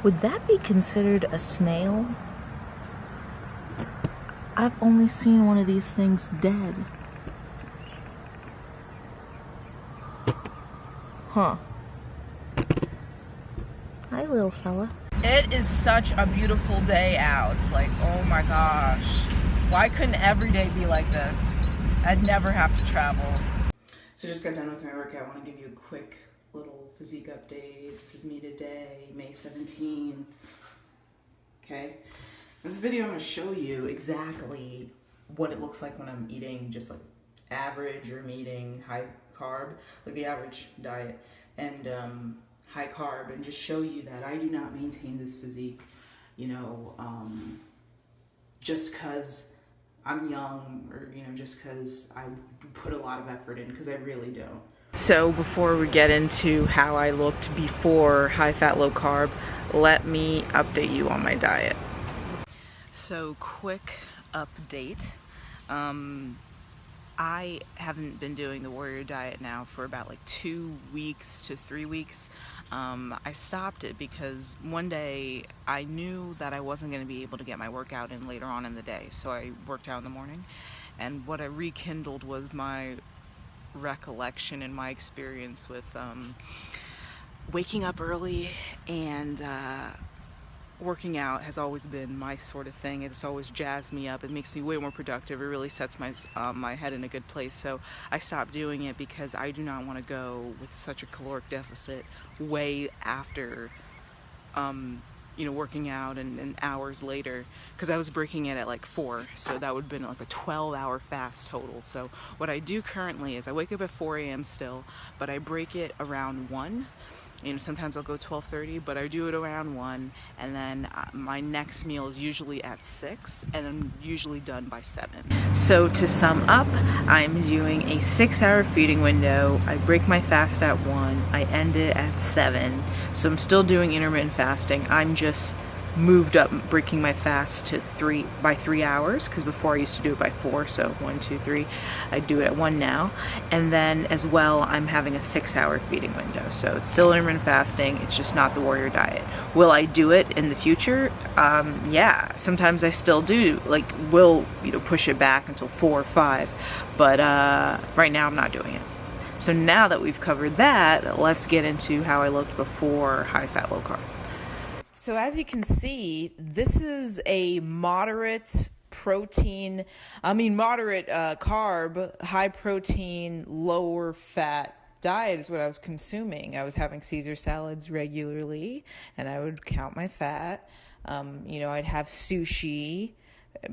Would that be considered a snail? I've only seen one of these things dead. Huh. Hi, little fella. It is such a beautiful day out. Like, oh my gosh. Why couldn't every day be like this? I'd never have to travel. So just got done with my workout. I want to give you a quick little physique update. This is me today, May 17th. Okay? In this video, I'm going to show you exactly what it looks like when I'm eating just like average, or I'm eating high carb, like the average diet, and high carb, and just show you that I do not maintain this physique, you know, just because I'm young, or, you know, just because I put a lot of effort in, because I really don't. So before we get into how I looked before high fat, low carb, let me update you on my diet. So quick update. I haven't been doing the warrior diet now for about like 2 weeks to 3 weeks. I stopped it because one day I knew that I wasn't going to be able to get my workout in later on in the day, so I worked out in the morning, and what I rekindled was my recollection and my experience with waking up early, and working out has always been my sort of thing. It's always jazzed me up. It makes me way more productive. It really sets my my head in a good place. So I stopped doing it because I do not want to go with such a caloric deficit way after you know, working out and hours later, because I was breaking it at like 4, so that would have been like a 12-hour fast total. So what I do currently is I wake up at 4 a.m. still, but I break it around 1. You know, sometimes I'll go 12:30, but I do it around 1, and then my next meal is usually at 6, and I'm usually done by 7. So to sum up, I'm doing a 6-hour feeding window. I break my fast at 1, I end it at 7. So I'm still doing intermittent fasting. I'm just moved up, breaking my fast to 3 hours, because before I used to do it by 4, so 1, 2, 3. I do it at 1 now, and then as well I'm having a 6-hour feeding window. So it's still intermittent fasting, it's just not the warrior diet. Will I do it in the future? Yeah, sometimes I still do, like, will, you know, push it back until 4 or 5, but right now I'm not doing it. So now that we've covered that, let's get into how I looked before high fat, low carb. So as you can see, this is a moderate protein, moderate carb, high protein, lower fat diet is what I was consuming. I was having Caesar salads regularly, and I would count my fat. You know, I'd have sushi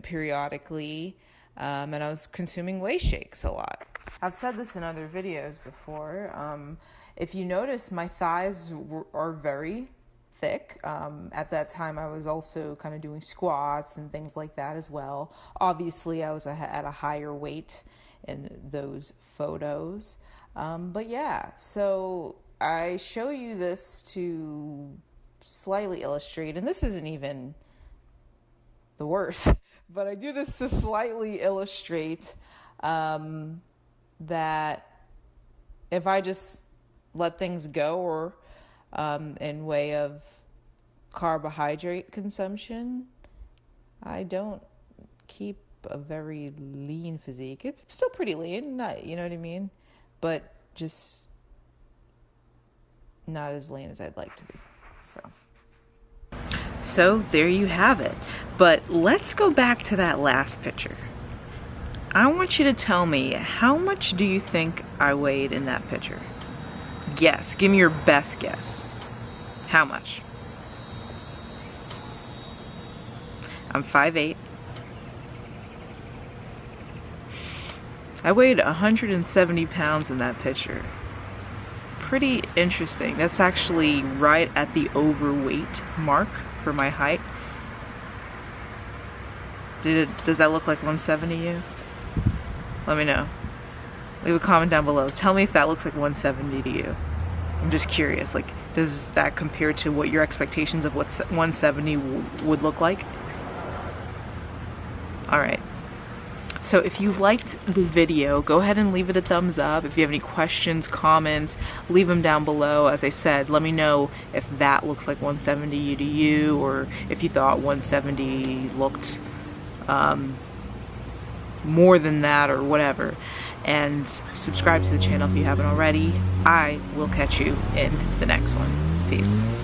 periodically, and I was consuming whey shakes a lot. I've said this in other videos before. If you notice, my thighs are very thick. At that time I was also kind of doing squats and things like that as well. Obviously I was at a higher weight in those photos. But yeah, so I show you this to slightly illustrate, and this isn't even the worst, but I do this to slightly illustrate that if I just let things go, or in way of carbohydrate consumption, I don't keep a very lean physique. It's still pretty lean, not, you know what I mean? But just not as lean as I'd like to be. So there you have it. But let's go back to that last picture. I want you to tell me, how much do you think I weighed in that picture? Guess. Give me your best guess. How much? I'm 5'8". I weighed 170 pounds in that picture. Pretty interesting. That's actually right at the overweight mark for my height. Does that look like 170 to you? Let me know. Leave a comment down below. Tell me if that looks like 170 to you. I'm just curious, like, does that compare to what your expectations of what 170 would look like? Alright. So if you liked the video, go ahead and leave it a thumbs up. If you have any questions, comments, leave them down below. As I said, let me know if that looks like 170 to you, or if you thought 170 looked more than that, or whatever. And subscribe to the channel if you haven't already. I will catch you in the next one. Peace.